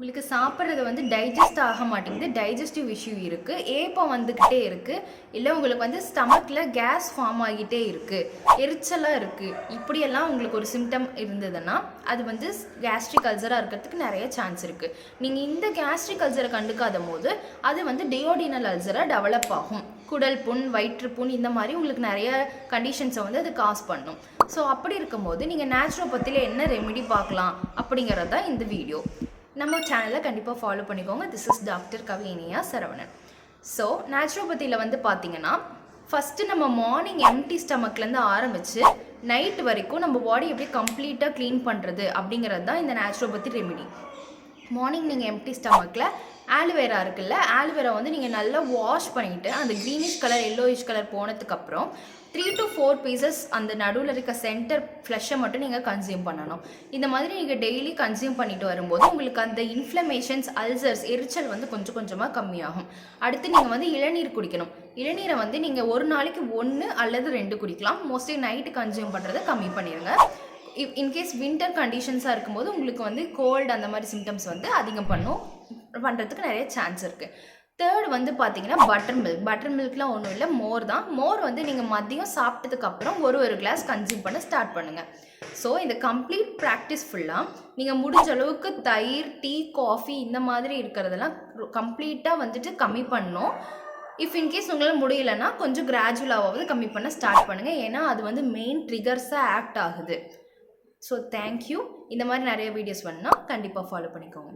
உங்களுக்கு சாப்பிட்றது வந்து டைஜஸ்ட் ஆக மாட்டேங்குது, டைஜஸ்டிவ் இஷ்யூ இருக்குது, ஏப்பம் வந்துக்கிட்டே இருக்குது, இல்லை உங்களுக்கு வந்து ஸ்டமக்கில் கேஸ் ஃபார்ம் ஆகிட்டே இருக்குது, எரிச்சலாக இருக்குது, இப்படியெல்லாம் உங்களுக்கு ஒரு சிம்டம் இருந்ததுன்னா அது வந்து கேஸ்ட்ரிக் அல்சராக இருக்கிறதுக்கு நிறைய சான்ஸ் இருக்குது. நீங்கள் இந்த கேஸ்ட்ரிக் அல்சரை கண்டுக்காத போது அது வந்து டியோடினல் அல்சராக டெவலப் ஆகும். குடல் புண், வயிற்றுப்புண், இந்த மாதிரி உங்களுக்கு நிறைய கண்டிஷன்ஸை வந்து அது காஸ் பண்ணும். ஸோ அப்படி இருக்கும்போது நீங்கள் நேச்சுரோபதியில் என்ன ரெமெடி பார்க்கலாம் அப்படிங்கிறது தான் இந்த வீடியோ. நம்ம சேனலை கண்டிப்பாக ஃபாலோ பண்ணிக்கோங்க. This is doctor Kaviniya Saravanan. So நேச்சுரோபதியில் வந்து பார்த்தீங்கன்னா ஃபஸ்ட்டு நம்ம மார்னிங் எம்டி ஸ்டமக்லேருந்து ஆரம்பித்து நைட் வரைக்கும் நம்ம பாடி எப்படி கம்ப்ளீட்டாக க்ளீன் பண்ணுறது அப்படிங்கிறது தான் இந்த நேச்சுரோபதி ரெமிடி. மார்னிங் நீங்கள் எம்டி ஸ்டமக்கில் ஆலுவேரா இருக்குல்ல, ஆலுவேரா வந்து நீங்கள் நல்லா வாஷ் பண்ணிவிட்டு அந்த க்ரீனிஷ் கலர் எல்லோயிஷ் கலர் போனதுக்கப்புறம் 3 to 4 பீசஸ் அந்த நடுவில் இருக்க சென்டர் ஃப்ளஷை மட்டும் நீங்கள் கன்சியூம் பண்ணணும். இந்த மாதிரி நீங்கள் டெய்லி கன்சியூம் பண்ணிட்டு வரும்போது உங்களுக்கு அந்த இன்ஃப்ளமேஷன்ஸ், அல்சர்ஸ், எரிச்சல் வந்து கொஞ்சம் கொஞ்சமாக கம்மியாகும். அடுத்து நீங்கள் வந்து இளநீர் குடிக்கணும். இளநீரை வந்து நீங்கள் ஒரு நாளைக்கு 1 அல்லது 2 குடிக்கலாம். மோஸ்ட்லி நைட்டு கன்சியூம் பண்ணுறதை கம்மி பண்ணிடுங்க. இன்கேஸ் வின்டர் கண்டிஷன்ஸாக இருக்கும்போது உங்களுக்கு வந்து கோல்டு அந்த மாதிரி சிம்டம்ஸ் வந்து அதிகம் பண்ணுறதுக்கு நிறைய சான்ஸ் இருக்குது. தேர்ட் வந்து பார்த்தீங்கன்னா பட்டர் மில்க்லாம் ஒன்றும் இல்லை, மோர் தான். மோர் வந்து நீங்கள் மதியம் சாப்பிட்டதுக்கப்புறம் ஒரு கிளாஸ் கன்சியூம் பண்ண ஸ்டார்ட் பண்ணுங்கள். ஸோ இந்த கம்ப்ளீட் ப்ராக்டிஸ் ஃபுல்லாக நீங்கள் முடிஞ்ச அளவுக்கு தயிர், டீ, காஃபி இந்த மாதிரி இருக்கிறதெல்லாம் கம்ப்ளீட்டாக வந்துட்டு கம்மி பண்ணணும். இஃப் இன்கேஸ் உங்களால் முடியலைன்னா கொஞ்சம் கிராஜுவலாவது கம்மி பண்ண ஸ்டார்ட் பண்ணுங்கள். ஏன்னா அது வந்து மெயின் ட்ரிகர்ஸாக ஆக்ட் ஆகுது. So thank you. இந்த மாதிரி நிறைய வீடியோஸ் வேணுன்னா கண்டிப்பாக ஃபாலோ பண்ணிக்கோங்க.